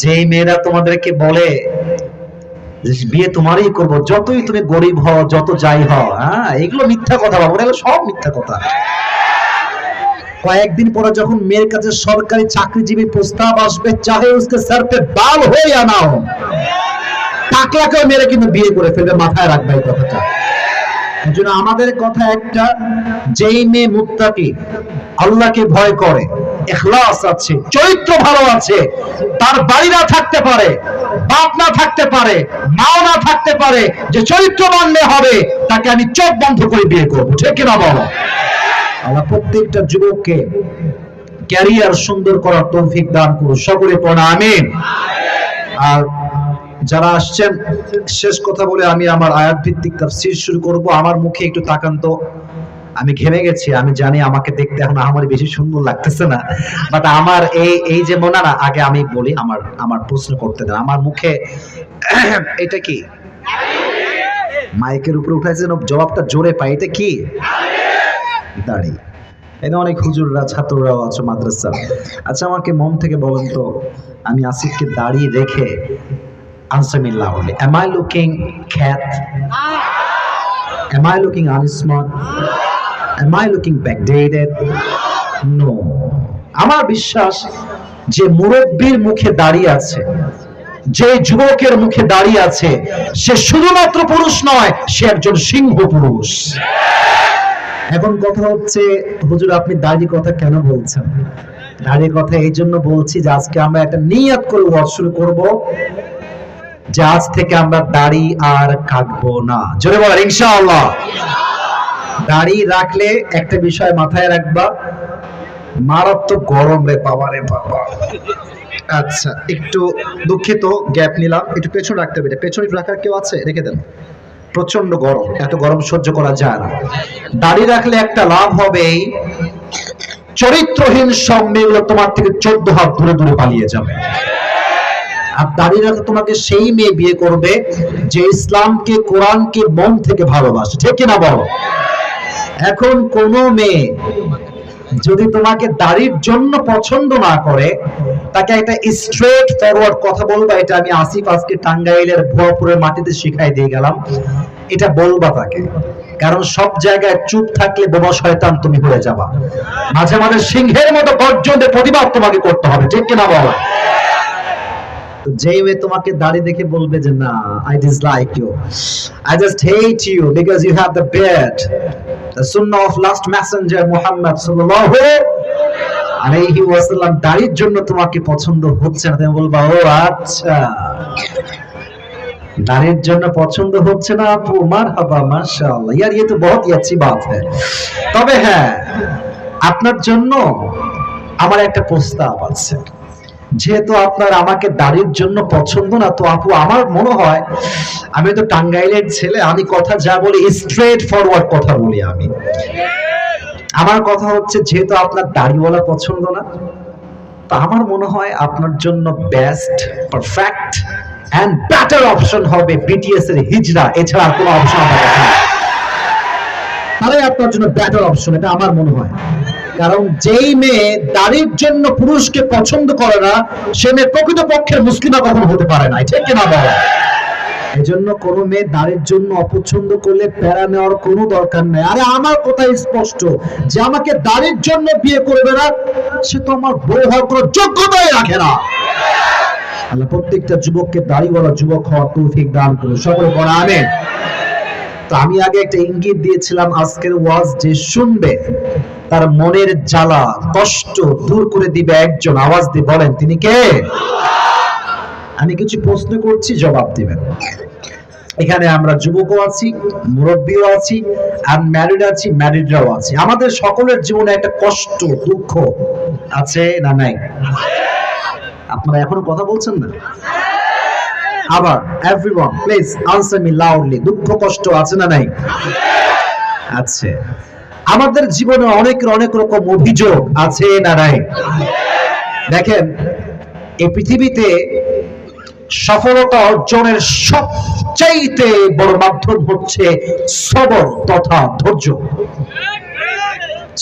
যে মেয়েরা তোমাদেরকে বলে যে বিয়ে তোমারই করব, যতই তুমি গরিব হও, যত যাই হও, হ্যাঁ, এগুলো মিথ্যা কথা বাবু, এগুলো সব মিথ্যা কথা। কয়েকদিন পরে যখন মেয়ের কাছে সরকারি চাকরিজীবী প্রস্তাব আসবে, চাহে উসকে সর পে বাল हो या ना हो, টাকলাকেও মেরে কিন্তু বিয়ে করে ফেলবে, মাথায় রাখবে এই কথাটা। এজন্য আমাদের কথা একটা, যেই মেয়ে মুত্তাকি, আল্লাহকে ভয় করে, ইখলাস আছে, চরিত্র ভালো আছে, তার বাড়ি না থাকতে পারে, বাপ না থাকতে পারে, মাও না থাকতে পারে, যে চরিত্র মানলে হবে, তাকে আমি চোখ বন্ধ করে বিয়ে করবো, ঠিক কিনা বলো? আল্লাহ প্রত্যেকটা যুবককে ক্যারিয়ার সুন্দর করার তৌফিক দান করুন, সকলে পড়া আমিন। আর যারা আসছেন, শেষ কথা বলে আমি আমার আয়াত ভিত্তিক তাফসীর শুরু করব। আমার মুখে একটু তাকান তো, আমি ঘেমে গেছি, আমি জানি আমাকে দেখতে এখন আমার বেশি সুন্দর লাগতেছে না, বাট আমার এই যে মনে না, আগে আমি বলি, আমার প্রশ্ন করতে দেন, আমার মুখে এটা কি মাইকের উপরে উঠাইছে, জবাবটা জোরে পাই, এটা কি? দাড়ি। এখানে অনেক হুজুররা, ছাত্ররাও আছে মাদ্রাসা। আচ্ছা, আমাকে মন থেকে বলেন তো, আমি আসিফকে দাড়ি রেখে, answer me loudly, am I looking cat? Am I looking unsmart? Am I looking backdated? No. আমার বিশ্বাস যে মুরব্বীর মুখে দাড়ি আছে, যে যুবকের মুখে দাড়ি আছে, সে শুধুমাত্র পুরুষ নয়, সে একজন সিংহ পুরুষ। এখন কথা হচ্ছে, হুজুর আপনি দাড়ির কথা কেন বলছেন? দাড়ির কথা এই জন্য বলছি যে আজকে আমরা একটা নিয়ত করে ওয়াজ শুরু করব, যে আজ থেকে আমরা দাড়ি আর কাটবো না। জোরে বলেন ইনশাআল্লাহ। দাড়ি রাখলে একটা বিষয় মাথায় রাখবা, মারাত্মক গরম রে বাবা রে বাবা। আচ্ছা, একটু দুঃখিত, গ্যাপ নিলাম, একটু পেছন রাখতে হবে। পেছনে রাখার কেউ আছে? রেখে দেন, প্রচন্ড গরম, এত গরম সহ্য করা যায় না। দাড়ি রাখলে একটা লাভ হবে, চরিত্রহীন সব মেয়েগুলো তোমার থেকে 14 হাত দূরে দূরে পালিয়ে যাবে। আর দাড়ি রাখলে তোমাকে সেই মেয়ে বিয়ে করবে যে ইসলামকে, কোরআনকে মন থেকে ভালোবাসে, ঠিক কিনা বলো? এখন কোন মেয়ে যদি তোমাকে দাড়ির জন্য পছন্দ না করে, তাকে একটা স্ট্রেট ফরওয়ার্ড কথা বলবা, এটা আমি আসিফ আজকে টাঙ্গাইলের ভুয়াপুরের মাটিতে শিখাই দিয়ে গেলাম, এটা বলবা তাকে। কারণ সব জায়গায় চুপ থাকলে বোবা শয়তান তুমি হয়ে যাবা, মাঝে মাঝে সিংহের মতো গর্জনে প্রতিবাদ তোমাকে করতে হবে, ঠিক কিনা বলো? তো যেই মেয়ে তোমাকে দাড়ি দেখে বলবে যে না, I dislike you, I just hate you because you have the beard, the sunnah of last messenger Muhammad sallallahu alayhi wasallam, দাড়ির জন্য তোমাকে পছন্দ হচ্ছে না, তুমি বলবা ও আচ্ছা, দাড়ির জন্য পছন্দ হচ্ছে না আপু, মারহাবা, মাশাআল্লাহ, यार ये तो बहुत ही अच्छी बात है। তবে হ্যাঁ, আপনার জন্য আমার একটা প্রস্তাব আছে। যেহেতু আপনার আমাকে দাড়ির জন্য পছন্দ না, তো আপু আমার মনে হয়, আমি তো টাঙ্গাইলের ছেলে, আমি কথা যা বলি স্ট্রেট ফরওয়ার্ড কথা বলি। আমি আমার কথা হচ্ছে, যেহেতু আপনার দাড়িওয়ালা পছন্দ না, তো আমার মনে হয় আপনার জন্য best, perfect and better option হবে বিটিএস এর হিজরা, এছাড়া আর কোনো অপশন আমার কাছে নেই। তাহলে আপনার জন্য বেটার অপশন, এটা আমার মনে হয়। কারণ যেই মেয়ে দাড়ির জন্য পুরুষকে পছন্দ করে না, সে মেয়ে প্রকৃতপক্ষের মুসলিমা কখনো হতে পারে না, ঠিক কিনা বলো? এই জন্য কোন মেয়ে দাড়ির জন্য অপছন্দ করলে প্যারা নেওয়ার কোনো দরকার নেই। আরে আমার কথা স্পষ্ট, যে আমাকে দাড়ির জন্য বিয়ে করবে না, সে তো আমার বউ হওয়ার কোনো যোগ্যতাই রাখে না। আল্লাহ প্রত্যেকটা যুবককে দাড়িওয়ালা যুবক হওয়ার তৌফিক দান করুন, সকলে পড়া আমিন। তো আমি আগে একটা ইঙ্গিত দিয়েছিলাম, আজকের ওয়াজ যে শুনবে তার মনের জ্বালা কষ্ট দূর করে দিবে একজন, আওয়াজ দিয়ে বলেন তিনি কে? আমি কিছু প্রশ্ন করছি, জবাব দিবেন। এখানে আমরা যুবকও আছি, মুরব্বীও আছি, আনম্যারিড আছি, ম্যারিডরাও আছি। আমাদের সকলের জীবনে একটা কষ্ট, দুঃখ আছে না নাই? আপনারা এখনো কথা বলছেন না? আবার everyone please answer me loudly, দুঃখ কষ্ট আছে না নাই? আছে। আমাদের জীবনে অনেক রকম অভিযোগ আছে না নাই? দেখেন, এই পৃথিবীতে সফলতা অর্জনের সবচাইতে বড় মাধ্যম হচ্ছে সবর তথা ধৈর্য।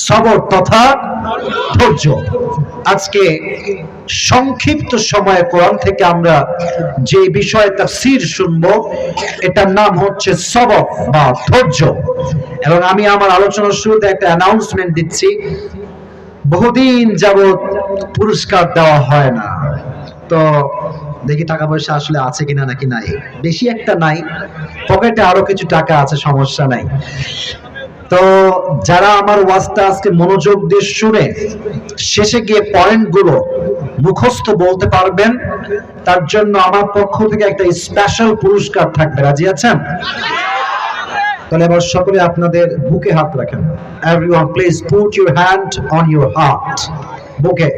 সবর তথা ধৈর্য। আজকে সংক্ষিপ্ত সময়ে কোরআন থেকে আমরা যে বিষয়ে তাফসীর শুনবো এটার নাম হচ্ছে সবর বা ধৈর্য। এবং আমি আমার আলোচনার শুরুতে একটা অ্যানাউন্সমেন্ট দিচ্ছি, বহুদিন যাবত পুরস্কার দেওয়া হয় না, তো দেখি টাকা পয়সা আসলে আছে কিনা নাকি নাই। বেশি একটা নাই, পকেটে আরো কিছু টাকা আছে, সমস্যা নাই। তো যারা আমার ওয়াজটা আজকে মনোযোগ দিয়ে শুনে শেষে গিয়ে পয়েন্টগুলো মুখস্থ বলতে পারবেন, তার জন্য আমার পক্ষ থেকে একটা স্পেশাল পুরস্কার থাকবে। রাজি আছেন? তাহলে এবার সকলে আপনাদের বুকে হাত রাখেন। Everyone please put your hand on your heart, বুকে।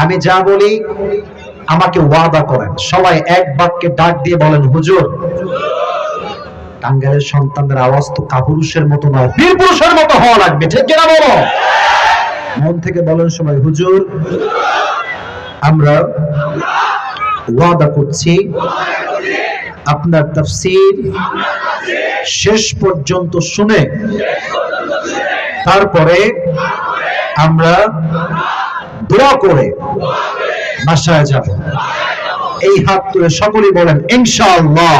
আমি যা বলি আমাকে ওয়াদা করেন। সবাই এক বাক্যে ডাক দিয়ে বলেন, হুজুর। টাঙ্গাইলের সন্তানদের আওয়াজ তো কাপুরুষের মতো নয়, বীর পুরুষের মতো হওয়া লাগবে, ঠিক কিনা বলো? মন থেকে বলেন সবাই, হুজুর আমরা ওয়াদা করছি আপনার তাফসীর শেষ পর্যন্ত শুনে তারপরে আমরা দোয়া করে বাসায় যাব। এই হাত তুলে সকলেই বলেন ইনশাআল্লাহ।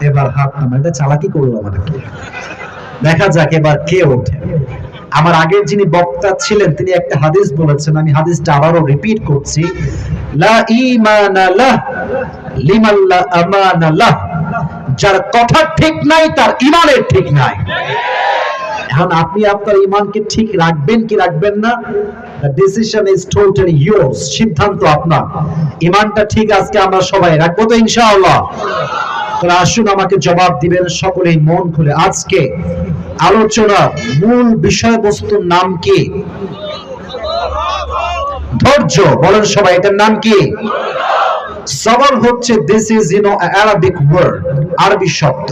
এবার হাত নামান, এটা চালাকি করলাম নাকি? দেখা যাক এবার কে ওঠে। আমার আগের যিনি বক্তা ছিলেন তিনি একটা হাদিস বলেছেন, আমি হাদিসটা আবারও রিপিট করছি, লা ঈমানা লাহ লিমান লা আমানা লাহ। যার কথা ঠিক নাই তার ঈমানের ঠিক নাই। এখন আপনি আপনার ঈমানকে ঠিক রাখবেন কি রাখবেন না, the decision is totally yours, সিদ্ধান্ত আপনার। ঈমানটা ঠিক আজকে আমরা সবাই রাখবো তো ইনশাআল্লাহ? তাহলে আসুন আমাকে জবাব দিবেন সকলেই মন খুলে। আজকে আলোচনার মূল বিষয়বস্তুর নাম কি? ধৈর্য। বলেন সবাই, এটার নাম কি? সবর হচ্ছে, দিস ইজ অ্যারাবিক ওয়ার্ড, আরবি শব্দ।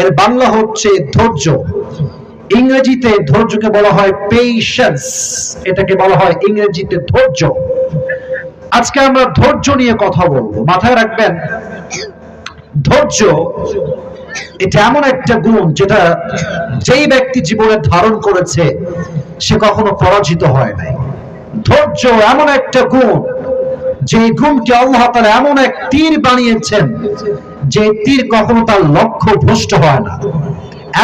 এর বাংলা হচ্ছে ধৈর্য। ইংরেজিতে ধৈর্যকে বলা হয় পেশেন্স, এটাকে বলা হয় ইংরেজিতে ধৈর্য। আজকে আমরা ধৈর্য নিয়ে কথা বলবো। মাথায় রাখবেন, ধৈর্য এটা এমন একটা গুণ যেটা যেই ব্যক্তি জীবনে ধারণ করেছে সে কখনো পরাজিত হয় নাই। ধৈর্য এমন একটা গুণ যে গুণকে আল্লাহ তাআলা এমন এক তীর বানিয়েছেন যে তীর কখনো তার লক্ষ্য ভ্রষ্ট হয় না।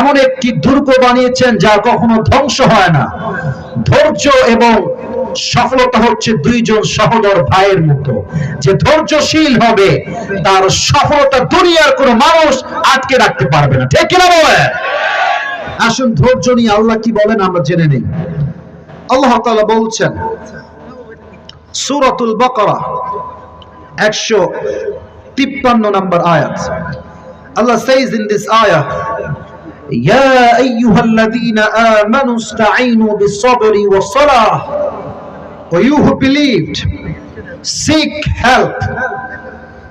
এমন একটি দুর্গ বানিয়েছেন যা কখনো ধ্বংস হয় না। ধৈর্য এবং সফলতা হচ্ছে দুইজন সহোদর ভাইয়ের মতো। যে ধৈর্যশীল হবে তার সফলতা দুনিয়ার কোনো মানুষ আটকে রাখতে পারবে না, ঠিক কিনা বলেন? আসুন ধৈর্য নিয়ে আল্লাহ কি বলেন আমরা জেনে নেই। আল্লাহ তাআলা বলছেন সূরাতুল বাকারা 153 নম্বর আয়াত। Allah says in this ayah, يا أيها الذين آمنوا استعينوا بالصبر والصلاة. O you who believed, seek help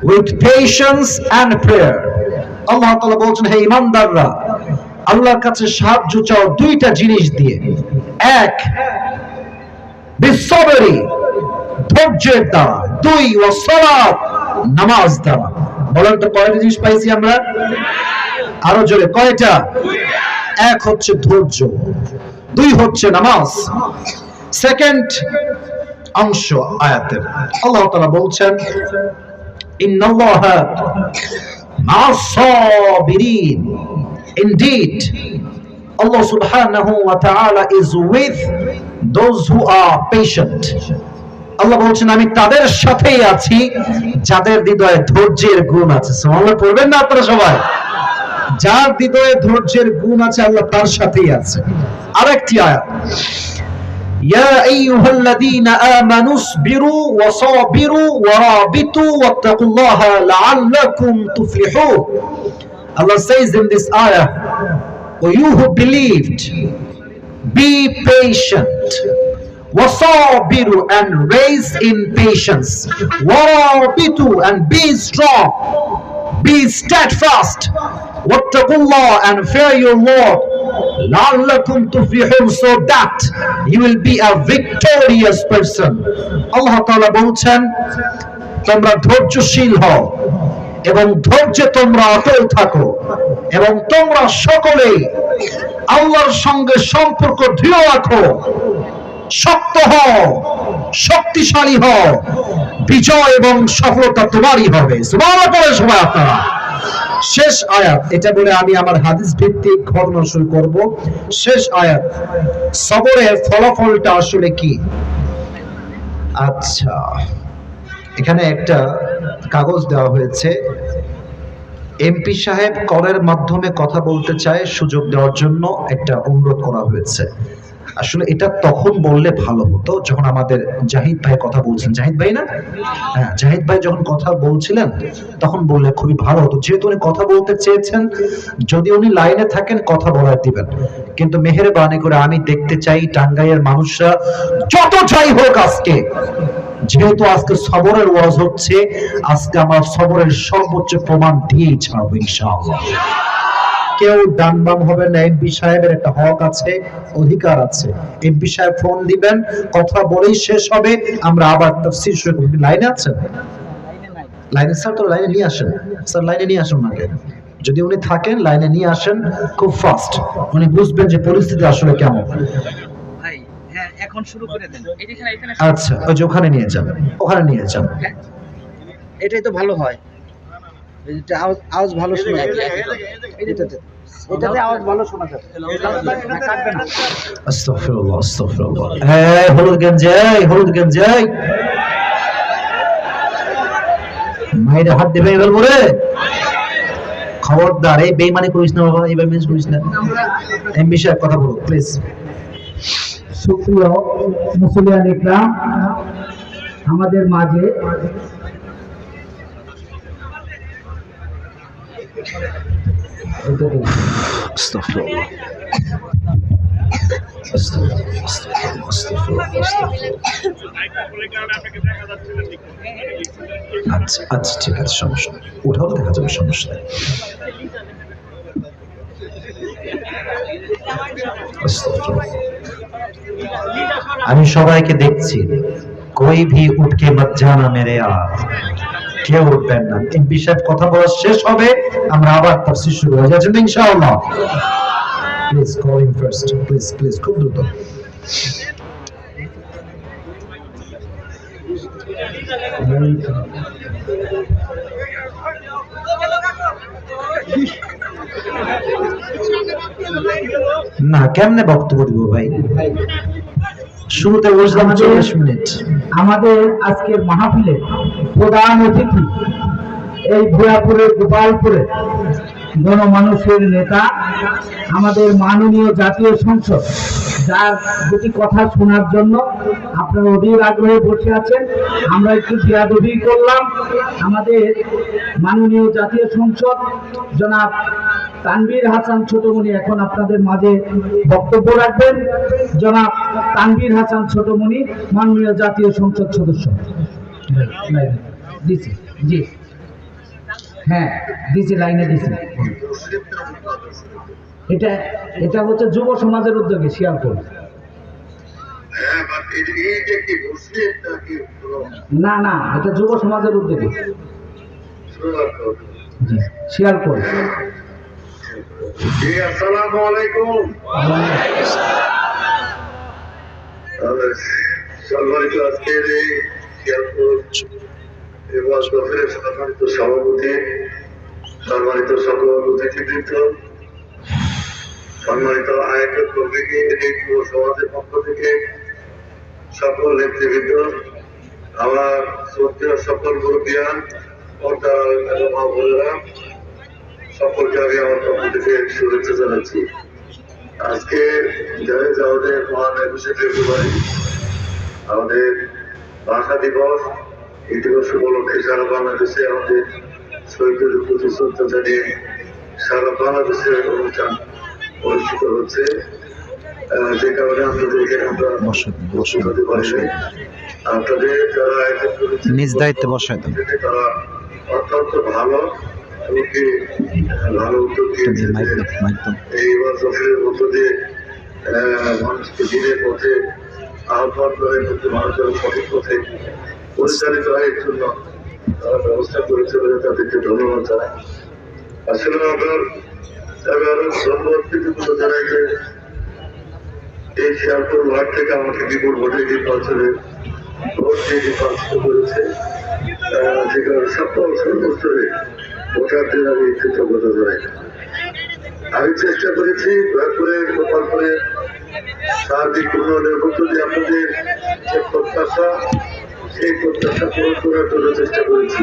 with patience and prayer. আল্লাহ তাআলা বলছেন, হে ঈমানদাররা, আল্লাহর কাছে সাহায্য চাও দুইটা জিনিস দিয়ে। এক, বিসবরি, ধৈর্যের দ্বারা। দুই, ওয়াসসালাত, নামাজ দ্বারা। বলেন তো কয়টা জিনিস পাইছি আমরা? আরো জোরে, কয়টা? এক হচ্ছে ধৈর্য, দুই হচ্ছে নামাজ। সেকেন্ড অংশ আয়াতের আল্লাহ তাআলা বলছেন, ইন্নাল্লাহা মা'আস Saverin. Indeed, Allah subhanahu wa ta'ala is with those who are patient. আল্লাহ বলছেন, আমি তাদের সাথেই আছি যাদের হৃদয়ে ধৈর্যের গুণ আছে। সুবহানাল্লাহ পড়বেন না আপনারা সবাই? যার হৃদয়ে ধৈর্যের গুণ আছে আল্লাহ তার সাথেই আছে। আরেকটি আয়াত, ইয়া আইয়ুহাল্লাযীনা আমানু ইসবিরু ওয়া সাবিরু ওয়া রাবিতু ওয়াত্তাকুল্লাহা লাআল্লাকুম তুফলিহুন। Allah says in this ayah, O you who believed, be patient, wasabiru, and raise in patience, warabitu, and be strong, be steadfast, wattaqullah, and fear your Lord, la'allakum tuflihun, so that you will be a victorious person. Allah Ta'ala বলছেন, তোমরা ধৈর্যশীল হও এবং ধৈর্যে তোমরা অটল থাকো এবং তোমরা সকলেই আল্লাহর সঙ্গে সম্পর্ক দৃঢ় রাখো, শক্ত হও, শক্তিশালী হও, বিজয় এবং সফলতা তোমারই হবে। সুবহানাল্লাহ পড়ে সবাই আপনারা। শেষ আয়াত, এটা বলে আমি আমার হাদিস ভিত্তিক ঘটনা শুরু করব। শেষ আয়াত, সবরের ফলাফলটা আসলে কি? আচ্ছা, এখানে একটা কাগজ দেওয়া হয়েছে। এমপি সাহেব কলের মাধ্যমে কথা বলতে চায়, সুযোগ দেওয়ার জন্য একটা অনুরোধ করা হয়েছে। আসলে এটা তখন বললে ভালো হতো যখন আমাদের জাহিদ ভাই কথা বলছিলেন। জাহিদ ভাই না? হ্যাঁ, জাহিদ ভাই যখন কথা বলছিলেন তখন বললে খুবই ভালো হতো, যেহেতু উনি কথা বলতে চেয়েছেন। যদি উনি লাইনে থাকেন কথা বলার দিবেন, কিন্তু মেহেরবানি করে আমি দেখতে চাই টাঙ্গাইয়ের মানুষরা যত যাই হোক আজকে, যেহেতু আজকে সবরের ওয়াজ হচ্ছে, আজকে আমার সবরের সর্বোচ্চ প্রমাণ দিয়েই ছাড়বো ইনশাআল্লাহ। কেউ ডান বাম হবে না। এমপি সাহেবের একটা হক আছে, অধিকার আছে। এমপি সাহেব ফোন দিবেন, কথা বলেই শেষ হবে, আমরা আবার তাফসীর শুরু করব। লাইনে আছেন? লাইনে স্যার, তো লাইনে নিয়ে আসেন স্যার, লাইনে নিয়ে আসুন নাকি। যদি উনি থাকেন লাইনে নিয়ে আসেন খুব ফাস্ট, উনি বুঝবেন যে পরিস্থিতি আসলে কেমন। এখন শুরু করে দেন। আচ্ছা, ওই যে ওখানে নিয়ে যান, ওখানে নিয়ে যান। এটাই তো ভালো হয়, এটা আওয়াজ ভালো শোনা যাবে। এটাতে আওয়াজ ভালো শোনা যাবে, কাটবে না। আস্তাগফিরুল্লাহ, আস্তাগফিরুল্লাহ। এই হলুদ গেঞ্জি, হলুদ গেঞ্জি, মাইরে হাত দিবে বলবো রে, খবরদার এই বেঈমানি করিস না বাবা, এই বেঈমানি করিস না। এমপি সাহেব কথা বলো প্লিজ। সুপ্রিয় মুসলিয়ান ইকরাম, আমাদের মাঝে আচ্ছা আচ্ছা, ঠিক আছে, সমস্যা নেই, ওঠাও দেখা যাবে, সমস্যা নেই। আমি সবাইকে দেখছি, कोई भी उठ के मत जाना मेरे यार, কেউ উঠবেন না। এমপি সাহেব কথা বলা শেষ হবে, আমরা আবার তাফসীর শুরু হয়ে যাচ্ছে ইনশাআল্লাহ। Please call him first, please please, খুব দ্রুত। না, কেমনে বক্তব্য দিব ভাই? শুরুতে বলছিলাম 40 মিনিট। আমাদের আজকের মাহফিলে প্রধান অতিথি এই ভুয়াপুরের গোপালপুরে গণমানুষের নেতা, আমাদের মাননীয় জাতীয় সংসদ, যার দুটি কথা শোনার জন্য আপনারা অধীর আগ্রহে বসে আছেন। আমরা একটু বিয়াদবি করলাম। আমাদের মাননীয় জাতীয় সংসদ জনাব তানভীর হাসান ছোটমণি এখন আপনাদের মাঝে বক্তব্য রাখবেন। জনাব তানভীর হাসান ছোটমণি, মাননীয় জাতীয় সংসদ সদস্য। দিছি, জি হ্যাঁ দিছি, লাইনে দিছি। এটা এটা হচ্ছে যুব সমাজের উদ্যোগে শিয়ালকোট। না না, এটা যুব সমাজের উদ্যোগে শিয়ালকোট। আসসালামু আলাইকুম। সম্মানিত আজকের এই শিয়ালকোট এবং দফতরের সম্মানিত সভাপতি, সম্মানিত সকল অতিথিবৃন্দ, সম্মানিত আয়োজক কমিটি, এই যুব সমাজের পক্ষ থেকে সকল নেতৃবৃন্দ, আমার শ্রদ্ধেয় সকল মুরব্বিয়ান, পর্দার এবং মা বোনেরা, সকলকে আমি আমার পক্ষ থেকে শুভেচ্ছা জানাচ্ছি। আজকে আমাদের মহান 21শে ফেব্রুয়ারি আমাদের ভাষা দিবস। এই দিবস উপলক্ষে সারা বাংলাদেশে আমাদের শহীদদের প্রতি শ্রদ্ধা জানিয়ে সারা বাংলাদেশে অনুষ্ঠান অনুষ্ঠিত হচ্ছে, যে কারণে আপনাদেরকে আমরা আপনাদের যারা আয়োজন করেছে নিজ দায়িত্বে বসায় দেন, তারা অত্যন্ত ভালো এমনকি ভালো উদ্যোগ দিয়েছে। এই দফতরের মধ্য দিয়ে মানুষকে দিনের পথে আহ্বান করে মানুষের সঠিক পথে পরিচালিত হয়, এর জন্য তারা ব্যবস্থা করেছে বলে তাদেরকে ধন্যবাদ জানাই। আসলে আপনার আমি আরো ধন্যবাদ কৃতজ্ঞতা জানাই যে এই শিয়ালপুর ওয়ার্ড থেকে আমাকে বিপুল ভোটে নির্বাচনে ভোট দিয়ে নির্বাচিত করেছে, সেখানে সকল সর্বস্তরে ভোটারদের আমি কৃতজ্ঞতা জানাই। আমি চেষ্টা করেছি দয়াপুরের গোপালপুরের সার্বিক উন্নয়নের মধ্য দিয়ে আপনাদের যে প্রত্যাশা, সেই প্রত্যাশা পূরণ করার জন্য চেষ্টা করেছি।